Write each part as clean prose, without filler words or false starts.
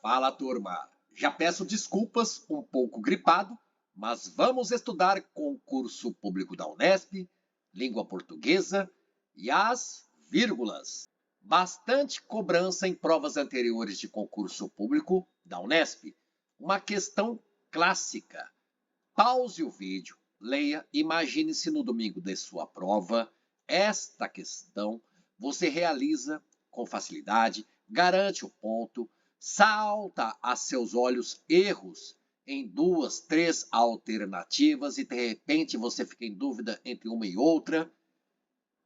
Fala, turma! Já peço desculpas, um pouco gripado, mas vamos estudar concurso público da Unesp, língua portuguesa e as vírgulas. Bastante cobrança em provas anteriores de concurso público da Unesp. Uma questão clássica. Pause o vídeo, leia, imagine-se no domingo de sua prova. Esta questão você realiza com facilidade, garante o ponto, salta a seus olhos erros em 2, 3 alternativas e de repente você fica em dúvida entre uma e outra.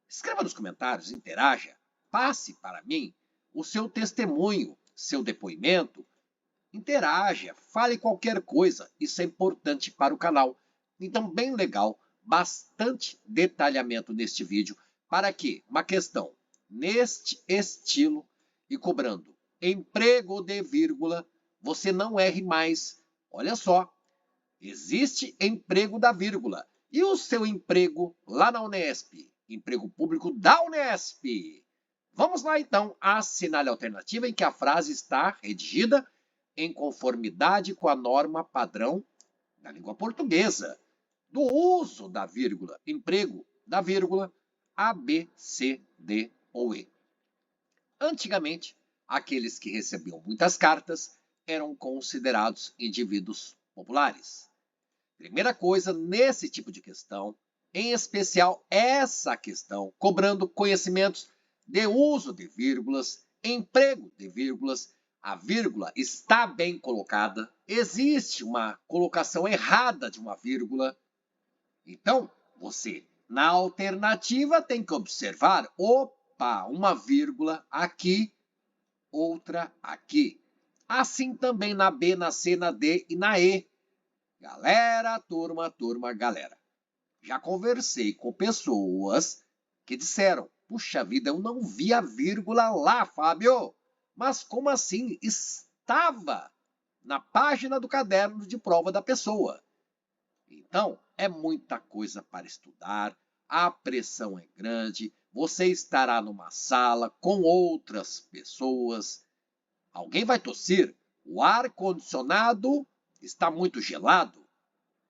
Escreva nos comentários, interaja, passe para mim o seu testemunho, seu depoimento. Interaja, fale qualquer coisa, isso é importante para o canal. Então, bem legal, bastante detalhamento neste vídeo para que uma questão neste estilo e cobrando emprego de vírgula, você não erre mais. Olha só, existe emprego da vírgula. E o seu emprego lá na Unesp? Emprego público da Unesp. Vamos lá então, assinale a alternativa em que a frase está redigida em conformidade com a norma padrão da língua portuguesa, do uso da vírgula, emprego da vírgula, A, B, C, D ou E. Antigamente, aqueles que recebiam muitas cartas eram considerados indivíduos populares. Primeira coisa, nesse tipo de questão, em especial essa questão, cobrando conhecimentos de uso de vírgulas, emprego de vírgulas, a vírgula está bem colocada, existe uma colocação errada de uma vírgula. Então, você, na alternativa, tem que observar, opa, uma vírgula aqui, outra aqui. Assim também na B, na C, na D e na E. Galera, turma, galera. Já conversei com pessoas que disseram, puxa vida, eu não vi a vírgula lá, Fábio. Mas como assim? Estava na página do caderno de prova da pessoa. Então, é muita coisa para estudar, a pressão é grande, você estará numa sala com outras pessoas. Alguém vai tossir? O ar-condicionado está muito gelado?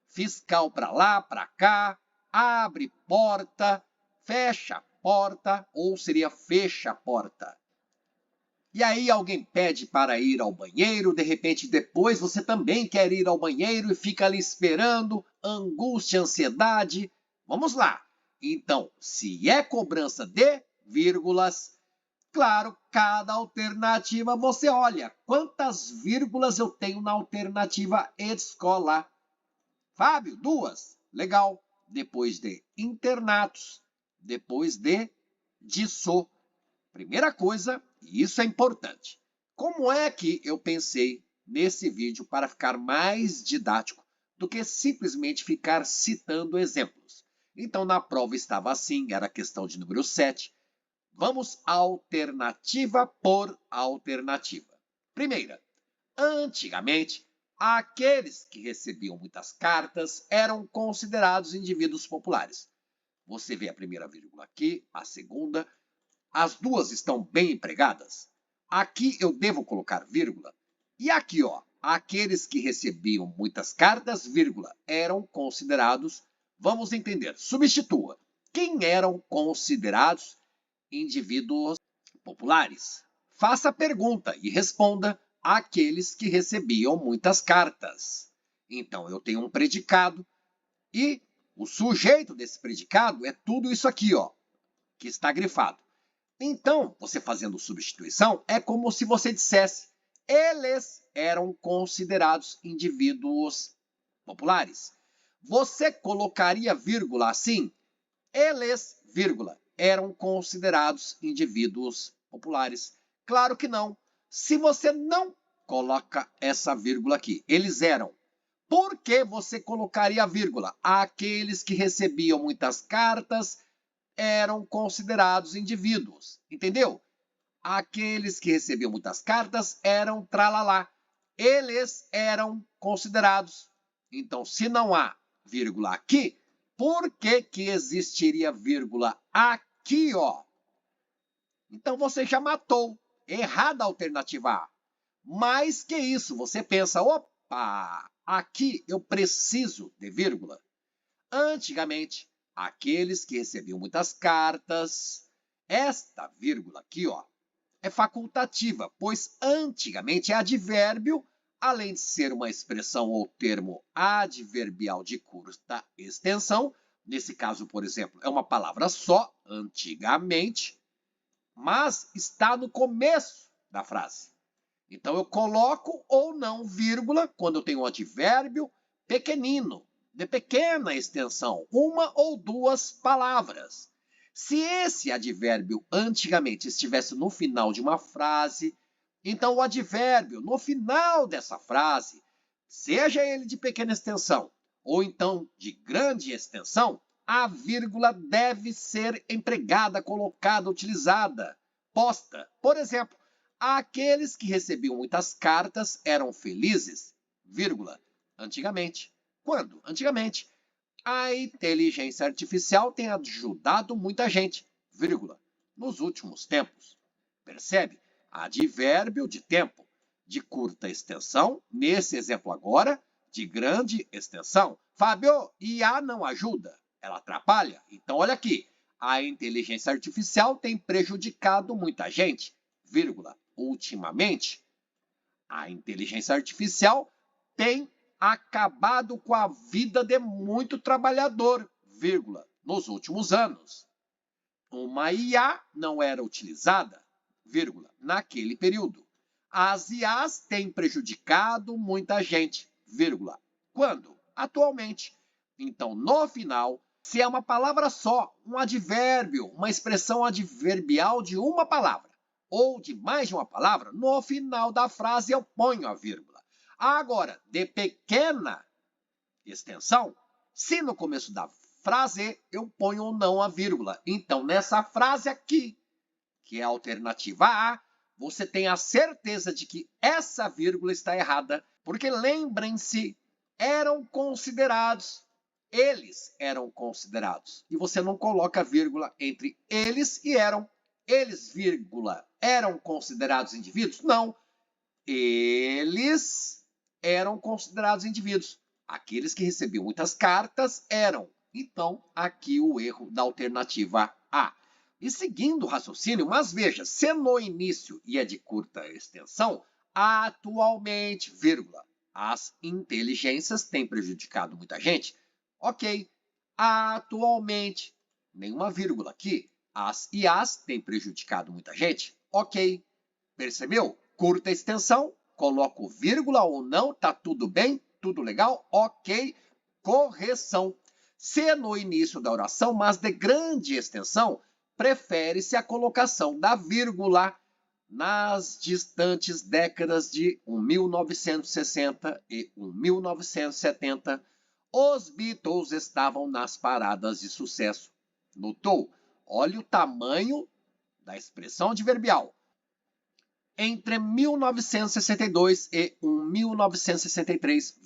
Fiscal para lá, para cá, abre porta, fecha a porta, ou seria fecha a porta. E aí alguém pede para ir ao banheiro, de repente depois você também quer ir ao banheiro e fica ali esperando, angústia, ansiedade. Vamos lá. Então, se é cobrança de vírgulas, claro, cada alternativa você olha. Quantas vírgulas eu tenho na alternativa escola? Fábio, 2. Legal. Depois de internatos, depois de disso. Primeira coisa, e isso é importante, como é que eu pensei nesse vídeo para ficar mais didático do que simplesmente ficar citando exemplos? Então, na prova estava assim, era a questão de número 7. Vamos alternativa por alternativa. Primeira, antigamente, aqueles que recebiam muitas cartas eram considerados indivíduos populares. Você vê a primeira vírgula aqui, a segunda. As duas estão bem empregadas? Aqui eu devo colocar vírgula. E aqui, ó, aqueles que recebiam muitas cartas, vírgula, eram considerados, vamos entender, substitua. Quem eram considerados indivíduos populares? Faça a pergunta e responda aqueles que recebiam muitas cartas. Então, eu tenho um predicado e o sujeito desse predicado é tudo isso aqui, ó, que está grifado. Então, você fazendo substituição, é como se você dissesse, eles eram considerados indivíduos populares. Você colocaria vírgula assim? Eles, vírgula, eram considerados indivíduos populares. Claro que não. Se você não coloca essa vírgula aqui, eles eram. Por que você colocaria a vírgula? Aqueles que recebiam muitas cartas eram considerados indivíduos, entendeu? Aqueles que recebiam muitas cartas eram tralalá. Eles eram considerados. Então, se não há vírgula aqui, por que que existiria vírgula aqui, ó? Então, você já matou. Errada a alternativa A. Mais que isso, você pensa, opa, aqui eu preciso de vírgula. Antigamente, aqueles que recebiam muitas cartas, esta vírgula aqui, ó, é facultativa, pois antigamente é advérbio, além de ser uma expressão ou termo adverbial de curta extensão, nesse caso, por exemplo, é uma palavra só, antigamente, mas está no começo da frase. Então eu coloco ou não vírgula quando eu tenho um advérbio pequenino, de pequena extensão, uma ou duas palavras. Se esse advérbio antigamente estivesse no final de uma frase, então o advérbio no final dessa frase, seja ele de pequena extensão ou então de grande extensão, a vírgula deve ser empregada, colocada, utilizada, posta. Por exemplo, aqueles que recebiam muitas cartas eram felizes, vírgula, antigamente. Quando? Antigamente. A inteligência artificial tem ajudado muita gente, vírgula, nos últimos tempos. Percebe? Advérbio de tempo, de curta extensão, nesse exemplo agora, de grande extensão. Fábio, IA não ajuda, ela atrapalha. Então, olha aqui, a inteligência artificial tem prejudicado muita gente, vírgula, ultimamente. A inteligência artificial tem acabado com a vida de muito trabalhador, vírgula, nos últimos anos. Uma IA não era utilizada, vírgula, naquele período. As IAs têm prejudicado muita gente, vírgula. Quando? Atualmente. Então, no final, se é uma palavra só, um advérbio, uma expressão adverbial de uma palavra, ou de mais de uma palavra, no final da frase eu ponho a vírgula. Agora, de pequena extensão, se no começo da frase eu ponho ou não a vírgula. Então, nessa frase aqui, que é a alternativa A, você tem a certeza de que essa vírgula está errada, porque lembrem-se, eles eram considerados. E você não coloca vírgula entre eles e eram. Eles, vírgula, eram considerados indivíduos? Não. Eles eram considerados indivíduos. Aqueles que recebiam muitas cartas eram. Então, aqui o erro da alternativa A. E seguindo o raciocínio, mas veja, se no início e é de curta extensão, atualmente, vírgula, as inteligências têm prejudicado muita gente. Ok, atualmente, nenhuma vírgula aqui. As IAs têm prejudicado muita gente. Ok, percebeu? Curta extensão, coloco vírgula ou não, tá tudo bem? Tudo legal? Ok, correção. Se no início da oração, mas de grande extensão, prefere-se a colocação da vírgula nas distantes décadas de 1960 e 1970. Os Beatles estavam nas paradas de sucesso. Notou? Olha o tamanho da expressão adverbial. Entre 1962 e 1963,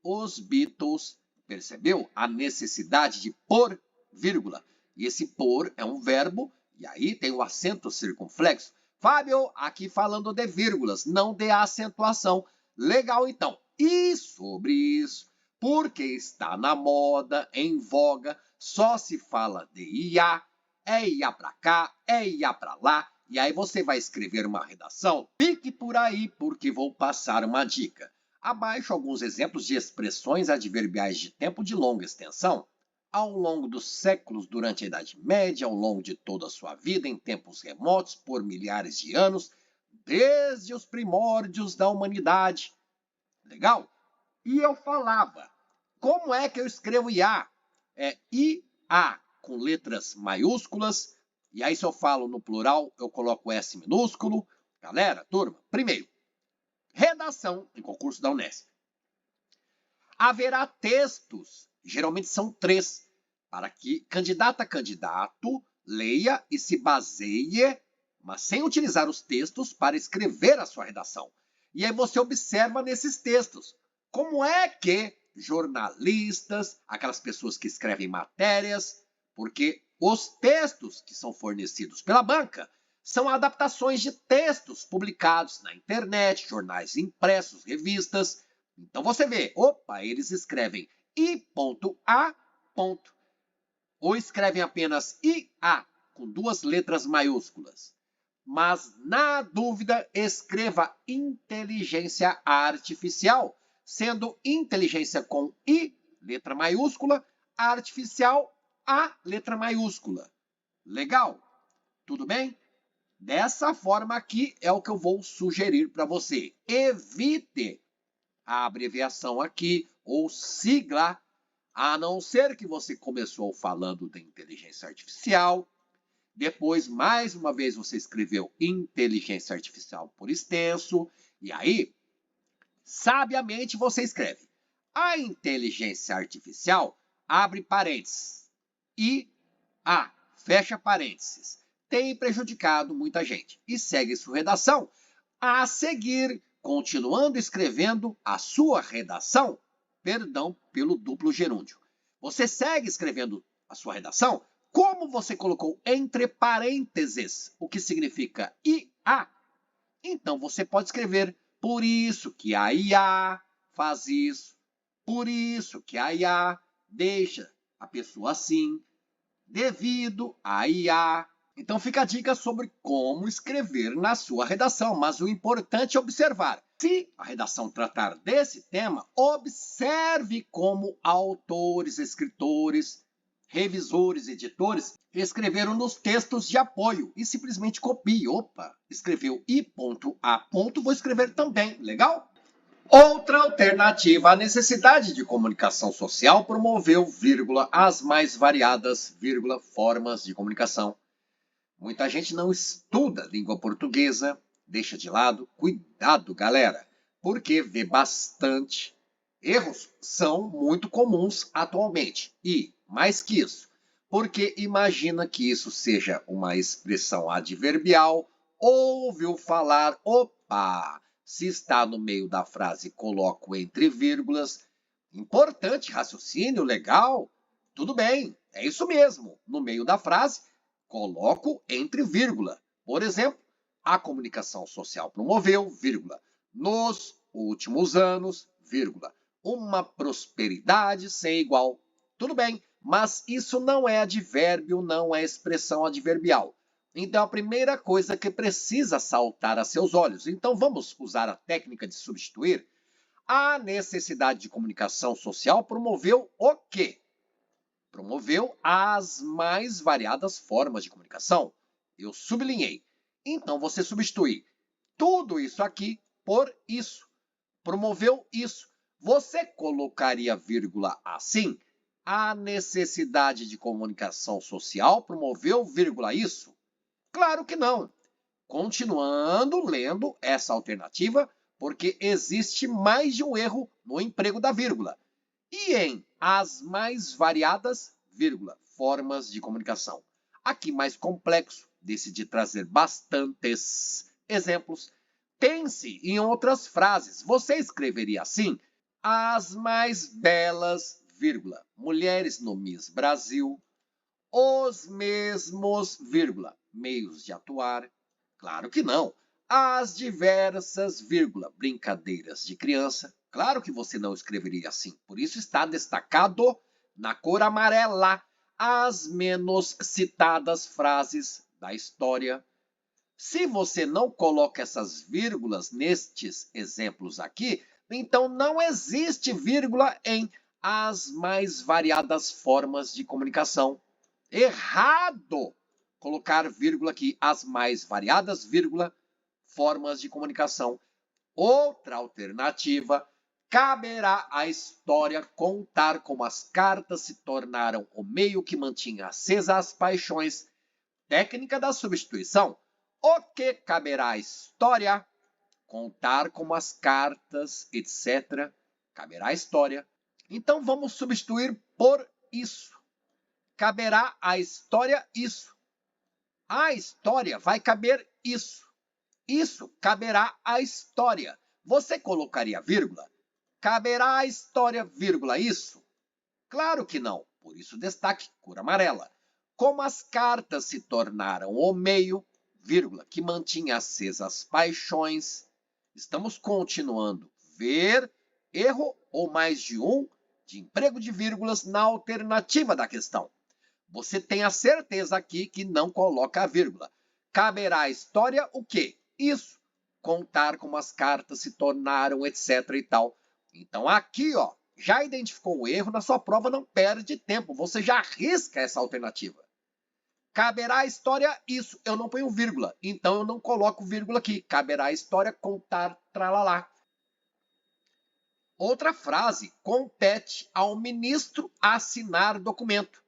os Beatles, percebeu a necessidade de pôr vírgula. E esse pôr é um verbo, e aí tem o acento circunflexo. Fábio, aqui falando de vírgulas, não de acentuação. Legal, então. E sobre isso, porque está na moda, em voga, só se fala de IA, é IA para cá, é IA para lá, e aí você vai escrever uma redação? Fique por aí, porque vou passar uma dica. Abaixo alguns exemplos de expressões adverbiais de tempo de longa extensão. Ao longo dos séculos, durante a Idade Média, ao longo de toda a sua vida, em tempos remotos, por milhares de anos, desde os primórdios da humanidade. Legal? E eu falava, como é que eu escrevo IA? É IA, com letras maiúsculas. E aí, se eu falo no plural, eu coloco S minúsculo. Galera, turma, primeiro, redação em concurso da Unesp. Haverá textos, geralmente são 3, para que candidato a candidato leia e se baseie, mas sem utilizar os textos para escrever a sua redação. E aí você observa nesses textos como é que jornalistas, aquelas pessoas que escrevem matérias, porque os textos que são fornecidos pela banca são adaptações de textos publicados na internet, jornais impressos, revistas. Então você vê, opa, eles escrevem I.A. ou escrevem apenas IA com 2 letras maiúsculas. Mas, na dúvida, escreva inteligência artificial, sendo inteligência com I, letra maiúscula, artificial, A, letra maiúscula. Legal? Tudo bem? Dessa forma aqui é o que eu vou sugerir para você. Evite a abreviação aqui ou sigla, a não ser que você começou falando da inteligência artificial, depois, mais uma vez, você escreveu inteligência artificial por extenso, e aí, sabiamente, você escreve a inteligência artificial, abre parênteses, IA, fecha parênteses, tem prejudicado muita gente. E segue sua redação. A seguir, continuando escrevendo a sua redação, perdão pelo duplo gerúndio. Você segue escrevendo a sua redação, como você colocou entre parênteses, o que significa IA, então você pode escrever por isso que a IA faz isso, por isso que a IA deixa a pessoa assim, devido a IA. Então fica a dica sobre como escrever na sua redação, mas o importante é observar. Se a redação tratar desse tema, observe como autores, escritores, revisores, editores escreveram nos textos de apoio e simplesmente copie. Opa, escreveu I.A. vou escrever também. Legal? Outra alternativa à necessidade de comunicação social promoveu, vírgula, as mais variadas, vírgula, formas de comunicação. Muita gente não estuda língua portuguesa, deixa de lado. Cuidado, galera, porque vê bastante. Erros são muito comuns atualmente. E, mais que isso, porque imagina que isso seja uma expressão adverbial, ouviu falar, opa, se está no meio da frase, coloco entre vírgulas. Importante, raciocínio, legal, tudo bem, é isso mesmo. No meio da frase, coloco entre vírgula. Por exemplo, a comunicação social promoveu, vírgula, nos últimos anos, vírgula, uma prosperidade sem igual. Tudo bem, mas isso não é advérbio, não é expressão adverbial. Então, a primeira coisa que precisa saltar a seus olhos. Então, vamos usar a técnica de substituir. A necessidade de comunicação social promoveu o quê? Promoveu as mais variadas formas de comunicação. Eu sublinhei. Então, você substitui tudo isso aqui por isso. Promoveu isso. Você colocaria vírgula assim? A necessidade de comunicação social promoveu, vírgula, isso? Claro que não. Continuando lendo essa alternativa, porque existe mais de um erro no emprego da vírgula. E em as mais variadas, vírgula, formas de comunicação. Aqui mais complexo, decidi trazer bastantes exemplos. Pense em outras frases. Você escreveria assim? As mais belas, vírgula, mulheres no Miss Brasil, os mesmos, vírgula, meios de atuar. Claro que não. As diversas, vírgula, brincadeiras de criança. Claro que você não escreveria assim. Por isso está destacado na cor amarela as menos citadas frases da história. Se você não coloca essas vírgulas nestes exemplos aqui, então não existe vírgula em as mais variadas formas de comunicação. Errado colocar vírgula aqui, as mais variadas, vírgula, formas de comunicação. Outra alternativa, caberá à história contar como as cartas se tornaram o meio que mantinha acesa as paixões. Técnica da substituição. O que caberá à história? Contar como as cartas, etc. Caberá à história. Então vamos substituir por isso. Caberá à história isso. A história vai caber isso. Isso caberá à história. Você colocaria vírgula? Caberá à história, vírgula, isso? Claro que não. Por isso destaque cor amarela. Como as cartas se tornaram o meio, vírgula, que mantinha acesas as paixões. Estamos continuando. Ver, erro ou mais de um de emprego de vírgulas na alternativa da questão. Você tem a certeza aqui que não coloca a vírgula. Caberá à história o quê? Isso. Contar como as cartas se tornaram, etc e tal. Então aqui, ó, já identificou o erro, na sua prova não perde tempo. Você já arrisca essa alternativa. Caberá à história isso. Eu não ponho vírgula, então eu não coloco vírgula aqui. Caberá à história contar tralalá. Outra frase, compete ao ministro assinar documento.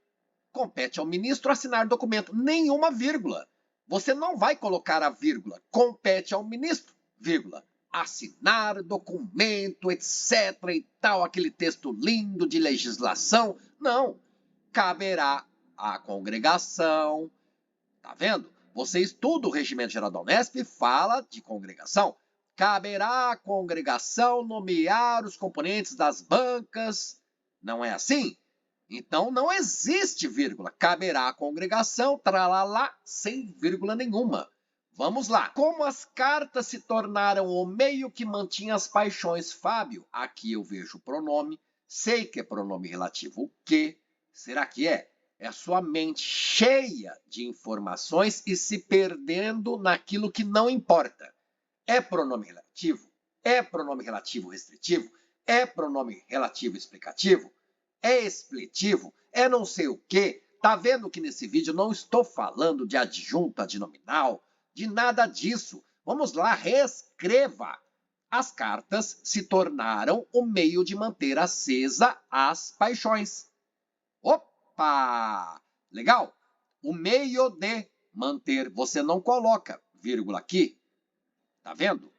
Compete ao ministro assinar documento, nenhuma vírgula. Você não vai colocar a vírgula. Compete ao ministro, vírgula, assinar documento, etc. e tal, aquele texto lindo de legislação. Não. Caberá à congregação. Tá vendo? Você estuda o Regimento Geral da Unesp e fala de congregação. Caberá à congregação nomear os componentes das bancas. Não é assim? Então, não existe vírgula. Caberá à congregação, tralalá, sem vírgula nenhuma. Vamos lá. Como as cartas se tornaram o meio que mantinha as paixões, Fábio? Aqui eu vejo o pronome. Sei que é pronome relativo. O que? Será que é? É a sua mente cheia de informações e se perdendo naquilo que não importa. É pronome relativo? É pronome relativo restritivo? É pronome relativo explicativo? É expletivo? É não sei o quê? Tá vendo que nesse vídeo eu não estou falando de adjunto adnominal, de nada disso. Vamos lá, reescreva. As cartas se tornaram o meio de manter acesa as paixões. Opa! Legal? O meio de manter, você não coloca vírgula aqui. Tá vendo?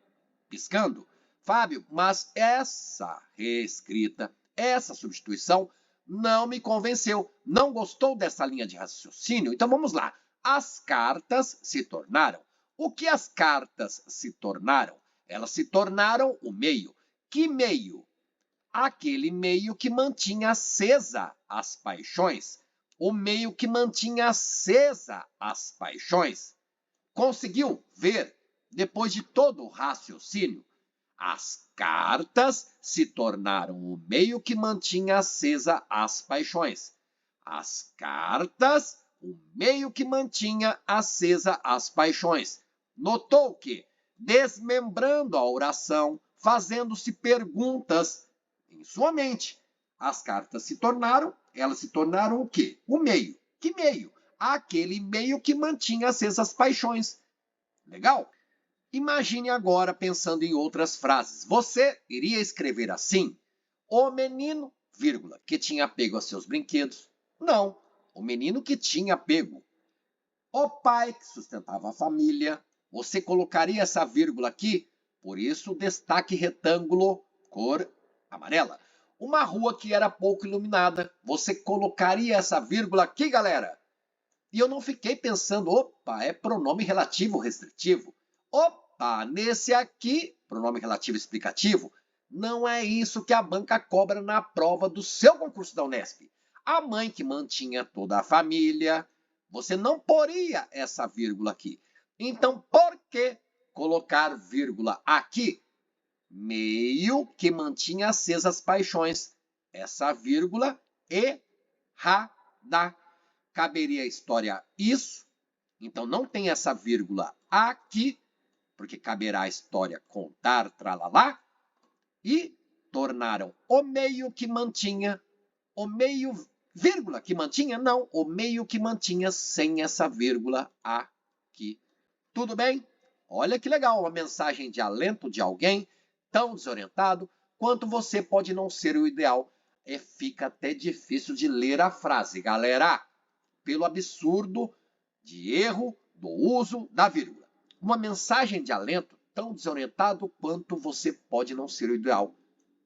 Piscando. Fábio, mas essa reescrita, essa substituição não me convenceu. Não gostou dessa linha de raciocínio? Então vamos lá. As cartas se tornaram. O que as cartas se tornaram? Elas se tornaram o meio. Que meio? Aquele meio que mantinha acesa as paixões. O meio que mantinha acesa as paixões. Conseguiu ver, depois de todo o raciocínio? As cartas se tornaram o meio que mantinha acesa as paixões. As cartas, o meio que mantinha acesa as paixões. Notou que, desmembrando a oração, fazendo-se perguntas em sua mente, as cartas se tornaram, elas se tornaram o quê? O meio. Que meio? Aquele meio que mantinha acesas as paixões. Legal? Imagine agora pensando em outras frases. Você iria escrever assim: o menino, vírgula, que tinha apego a seus brinquedos. Não, o menino que tinha apego. O pai que sustentava a família. Você colocaria essa vírgula aqui? Por isso, destaque retângulo, cor amarela. Uma rua que era pouco iluminada. Você colocaria essa vírgula aqui, galera? E eu não fiquei pensando, opa, é pronome relativo restritivo. Opa, nesse aqui, pronome relativo explicativo, não é isso que a banca cobra na prova do seu concurso da Unesp. A mãe que mantinha toda a família, você não poria essa vírgula aqui. Então, por que colocar vírgula aqui? Meio que mantinha acesas as paixões. Essa vírgula errada. Caberia a história isso. Então, não tem essa vírgula aqui, porque caberá a história contar, tralalá. E tornaram o meio que mantinha, o meio, vírgula que mantinha, não, o meio que mantinha sem essa vírgula aqui. Tudo bem? Olha que legal, uma mensagem de alento de alguém tão desorientado quanto você pode não ser o ideal. Fica até difícil de ler a frase, galera, pelo absurdo de erro do uso da vírgula. Uma mensagem de alento tão desorientado quanto você pode não ser o ideal.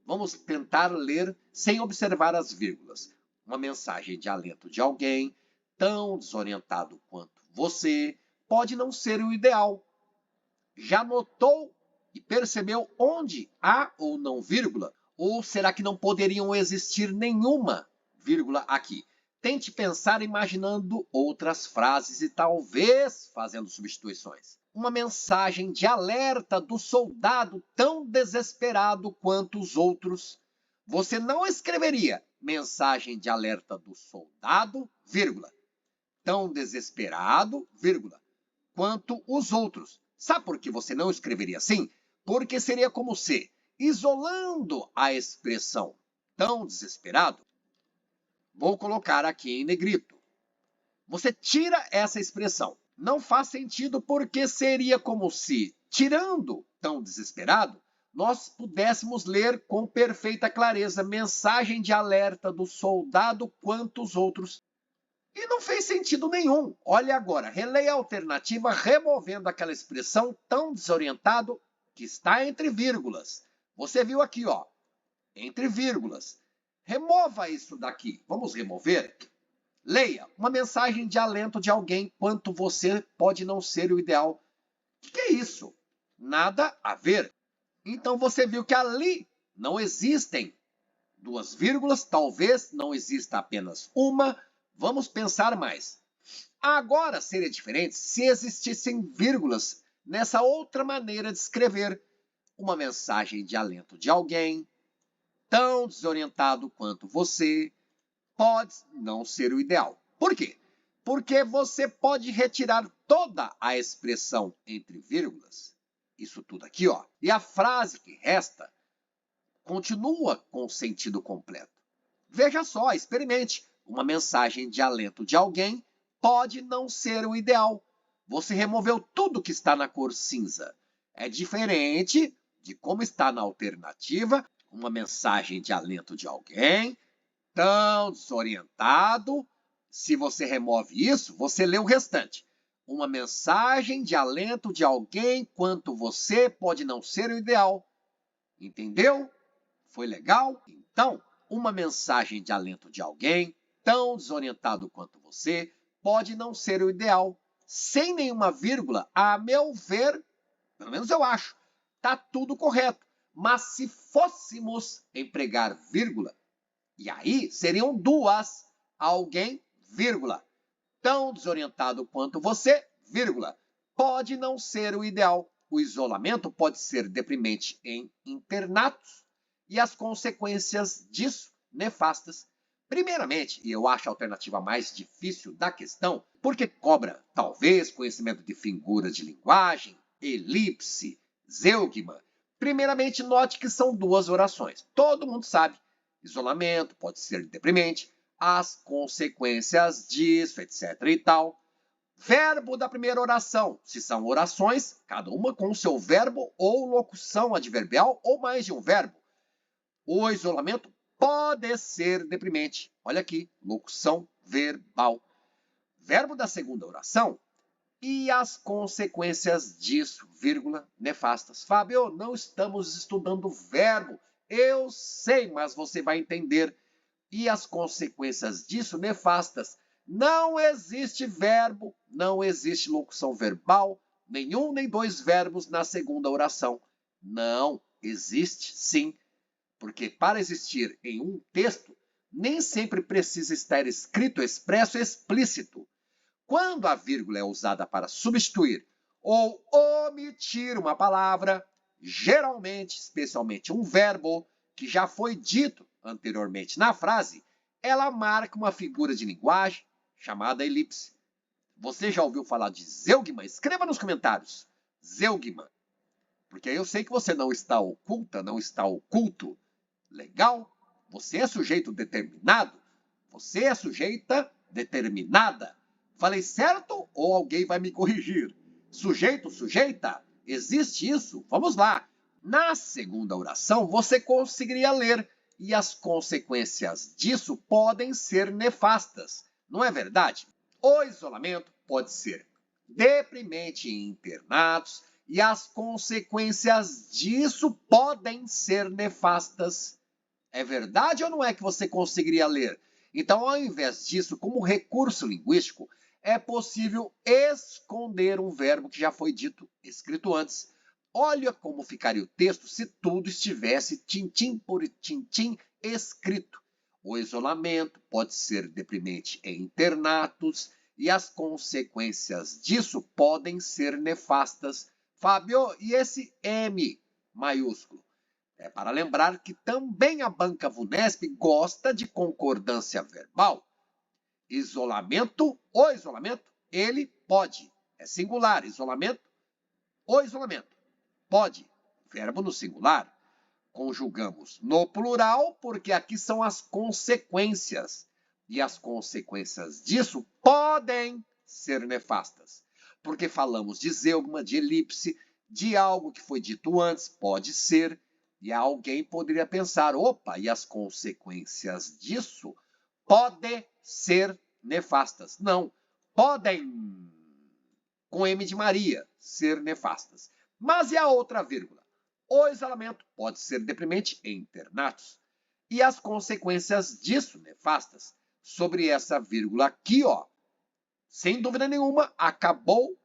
Vamos tentar ler sem observar as vírgulas. Uma mensagem de alento de alguém tão desorientado quanto você pode não ser o ideal. Já notou e percebeu onde há ou não vírgula? Ou será que não poderiam existir nenhuma vírgula aqui? Tente pensar imaginando outras frases e talvez fazendo substituições. Uma mensagem de alerta do soldado tão desesperado quanto os outros. Você não escreveria mensagem de alerta do soldado, vírgula, tão desesperado, vírgula, quanto os outros. Sabe por que você não escreveria assim? Porque seria como se, isolando a expressão tão desesperado, vou colocar aqui em negrito. Você tira essa expressão. Não faz sentido porque seria como se, tirando tão desesperado, nós pudéssemos ler com perfeita clareza mensagem de alerta do soldado quanto os outros. E não fez sentido nenhum. Olha agora, releia a alternativa removendo aquela expressão tão desorientado que está entre vírgulas. Você viu aqui, ó, entre vírgulas. Remova isso daqui. Vamos remover? Leia uma mensagem de alento de alguém quanto você pode não ser o ideal. O que é isso? Nada a ver. Então você viu que ali não existem duas vírgulas, talvez não exista apenas uma. Vamos pensar mais. Agora seria diferente se existissem vírgulas nessa outra maneira de escrever uma mensagem de alento de alguém tão desorientado quanto você pode não ser o ideal. Por quê? Porque você pode retirar toda a expressão entre vírgulas, isso tudo aqui, ó, e a frase que resta continua com o sentido completo. Veja só, experimente. Uma mensagem de alento de alguém pode não ser o ideal. Você removeu tudo que está na cor cinza. É diferente de como está na alternativa, uma mensagem de alento de alguém tão desorientado. Se você remove isso, você lê o restante. Uma mensagem de alento de alguém quanto você pode não ser o ideal. Entendeu? Foi legal? Então, uma mensagem de alento de alguém tão desorientado quanto você pode não ser o ideal. Sem nenhuma vírgula, a meu ver, pelo menos eu acho, está tudo correto. Mas se fôssemos empregar vírgula, e aí seriam duas, alguém, vírgula, tão desorientado quanto você, vírgula, pode não ser o ideal. O isolamento pode ser deprimente em internatos e as consequências disso nefastas. Primeiramente, e eu acho a alternativa mais difícil da questão, porque cobra, talvez, conhecimento de figuras de linguagem, elipse, zeugma. Primeiramente, note que são duas orações. Todo mundo sabe. Isolamento pode ser deprimente, as consequências disso, etc. e tal. Verbo da primeira oração. Se são orações, cada uma com o seu verbo ou locução adverbial ou mais de um verbo. O isolamento pode ser deprimente. Olha aqui, locução verbal. Verbo da segunda oração e as consequências disso, vírgula, nefastas. Fábio, não estamos estudando verbo. Eu sei, mas você vai entender. E as consequências disso, nefastas. Não existe verbo, não existe locução verbal, nenhum nem dois verbos na segunda oração. Não, existe sim. Porque para existir em um texto, nem sempre precisa estar escrito, expresso, explícito. Quando a vírgula é usada para substituir ou omitir uma palavra, geralmente, especialmente um verbo, que já foi dito anteriormente na frase, ela marca uma figura de linguagem chamada elipse. Você já ouviu falar de zeugma? Escreva nos comentários. Zeugma. Porque eu sei que você não está oculta, não está oculto. Legal? Você é sujeito determinado? Você é sujeita determinada. Falei certo ou alguém vai me corrigir? Sujeito, sujeita? Existe isso? Vamos lá. Na segunda oração, você conseguiria ler e as consequências disso podem ser nefastas. Não é verdade? O isolamento pode ser deprimente em internatos e as consequências disso podem ser nefastas. É verdade ou não é que você conseguiria ler? Então, ao invés disso, como recurso linguístico, é possível esconder um verbo que já foi dito, escrito antes. Olha como ficaria o texto se tudo estivesse tintim por tintim escrito. O isolamento pode ser deprimente em internatos e as consequências disso podem ser nefastas. Fábio, e esse M maiúsculo? É para lembrar que também a banca VUNESP gosta de concordância verbal. Isolamento, o isolamento, ele pode. É singular, isolamento, o isolamento. Pode, verbo no singular. Conjugamos no plural porque aqui são as consequências. E as consequências disso podem ser nefastas. Porque falamos de zeugma, de elipse, de algo que foi dito antes, pode ser. E alguém poderia pensar, opa, e as consequências disso podem ser nefastas. Não, podem, com M de Maria, ser nefastas. Mas e a outra vírgula? O isolamento pode ser deprimente em internatos. E as consequências disso nefastas? Sobre essa vírgula aqui, ó, sem dúvida nenhuma, acabou,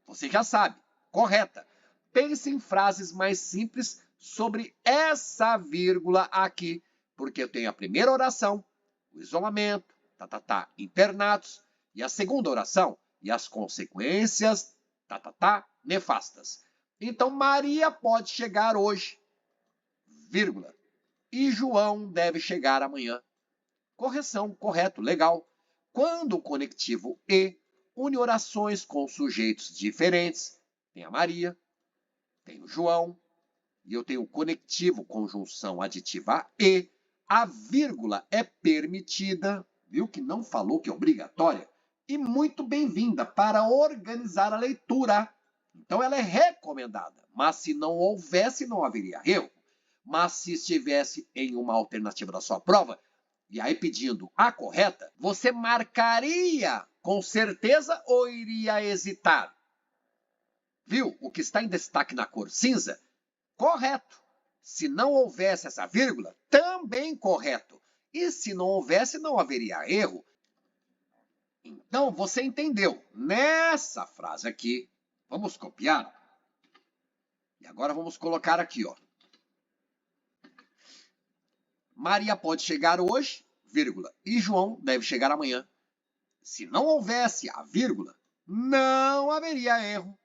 você já sabe, correta. Pense em frases mais simples sobre essa vírgula aqui, porque eu tenho a primeira oração, o isolamento, internatos, e a segunda oração, e as consequências, nefastas. Então, Maria pode chegar hoje, vírgula, e João deve chegar amanhã. Correção, correto, legal. Quando o conectivo e une orações com sujeitos diferentes, tem a Maria, tem o João, e eu tenho o conectivo conjunção aditiva e, a vírgula é permitida, viu que não falou que é obrigatória, e muito bem-vinda para organizar a leitura. Então ela é recomendada, mas se não houvesse, não haveria erro. Mas se estivesse em uma alternativa da sua prova, e aí pedindo a correta, você marcaria com certeza ou iria hesitar? Viu? O que está em destaque na cor cinza? Correto. Se não houvesse essa vírgula, também correto. E se não houvesse, não haveria erro. Então, você entendeu. Nessa frase aqui, vamos copiar. E agora vamos colocar aqui, ó. Maria pode chegar hoje, vírgula, e João deve chegar amanhã. Se não houvesse a vírgula, não haveria erro.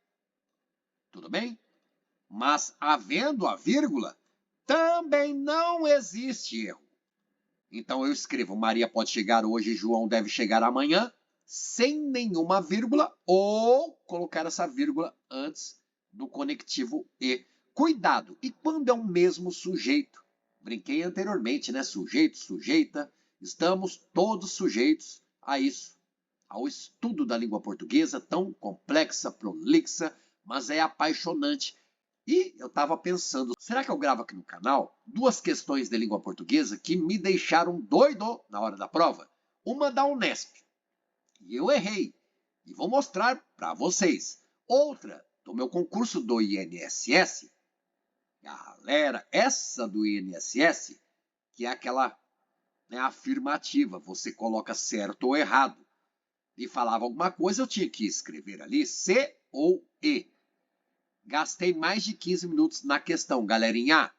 Tudo bem? Mas havendo a vírgula, também não existe erro. Então eu escrevo Maria pode chegar hoje e João deve chegar amanhã, sem nenhuma vírgula, ou colocar essa vírgula antes do conectivo e. Cuidado! E quando é o mesmo sujeito? Brinquei anteriormente, né? Sujeito, sujeita. Estamos todos sujeitos a isso, ao estudo da língua portuguesa, tão complexa, prolixa, mas é apaixonante. E eu estava pensando, será que eu gravo aqui no canal 2 questões de língua portuguesa que me deixaram doido na hora da prova? Uma da Unesp, e eu errei, e vou mostrar para vocês. Outra do meu concurso do INSS. Galera, essa do INSS, que é aquela, né, afirmativa, você coloca certo ou errado. E falava alguma coisa, eu tinha que escrever ali C ou E. Gastei mais de 15 minutos na questão, galerinha.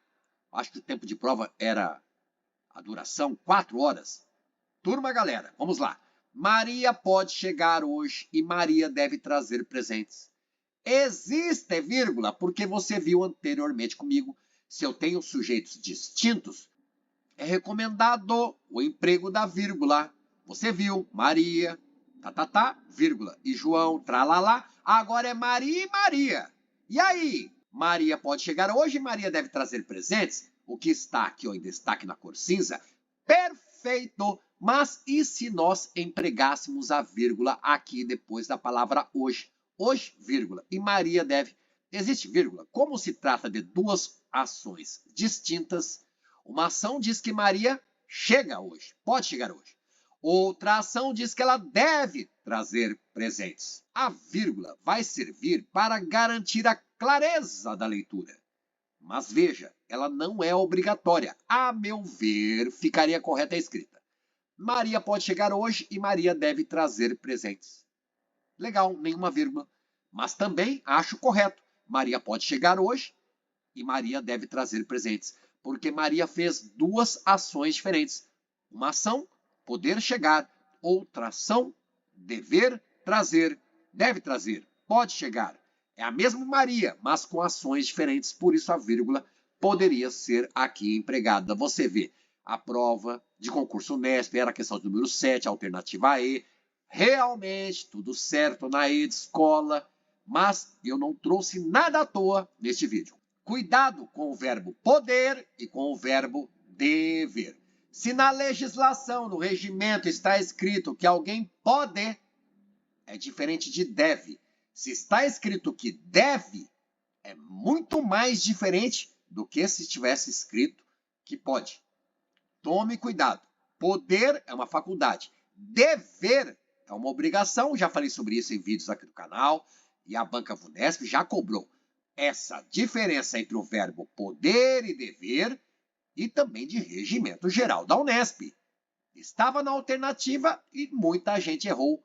Acho que o tempo de prova era a duração 4 horas. Turma, galera, vamos lá. Maria pode chegar hoje e Maria deve trazer presentes. Existe vírgula, porque você viu anteriormente comigo, se eu tenho sujeitos distintos, é recomendado o emprego da vírgula. Você viu, Maria, vírgula, e João, tralalá. Agora é Maria e Maria. E aí, Maria pode chegar hoje e Maria deve trazer presentes? O que está aqui ó, em destaque na cor cinza? Perfeito! Mas e se nós empregássemos a vírgula aqui depois da palavra hoje? Hoje, vírgula, e Maria deve. Existe vírgula. Como se trata de 2 ações distintas, uma ação diz que Maria chega hoje, pode chegar hoje. Outra ação diz que ela deve trazer presentes. A vírgula vai servir para garantir a clareza da leitura. Mas veja, ela não é obrigatória. A meu ver, ficaria correta a escrita. Maria pode chegar hoje e Maria deve trazer presentes. Legal, nenhuma vírgula. Mas também acho correto. Maria pode chegar hoje e Maria deve trazer presentes. Porque Maria fez 2 ações diferentes. Uma ação, poder chegar. Outra ação, dever trazer. Deve trazer, pode chegar. É a mesma Maria, mas com ações diferentes, por isso a vírgula poderia ser aqui empregada. Você vê, a prova de concurso Unesp era a questão de número 7, alternativa E. Realmente, tudo certo na E de escola, mas eu não trouxe nada à toa neste vídeo. Cuidado com o verbo poder e com o verbo dever. Se na legislação, no regimento, está escrito que alguém pode, é diferente de deve. Se está escrito que deve, é muito mais diferente do que se tivesse escrito que pode. Tome cuidado. Poder é uma faculdade. Dever é uma obrigação. Já falei sobre isso em vídeos aqui do canal. E a Banca Vunesp já cobrou essa diferença entre o verbo poder e dever e também de regimento geral da Unesp. Estava na alternativa e muita gente errou.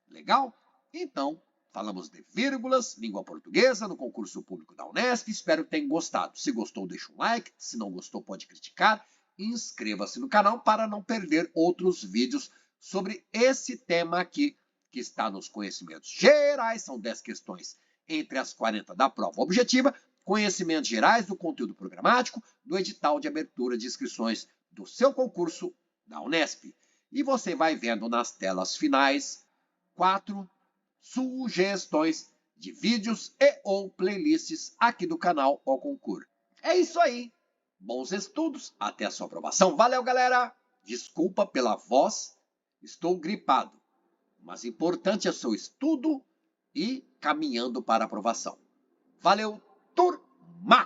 Legal? Então, falamos de vírgulas, língua portuguesa, no concurso público da Unesp. Espero que tenham gostado. Se gostou, deixa um like. Se não gostou, pode criticar. Inscreva-se no canal para não perder outros vídeos sobre esse tema aqui, que está nos conhecimentos gerais. São 10 questões entre as 40 da prova objetiva. Conhecimentos gerais do conteúdo programático do edital de abertura de inscrições do seu concurso da Unesp. E você vai vendo nas telas finais 4 sugestões de vídeos e ou playlists aqui do canal O Concur. É isso aí. Bons estudos. Até a sua aprovação. Valeu, galera. Desculpa pela voz. Estou gripado. Mas importante é o seu estudo e caminhando para a aprovação. Valeu, turma!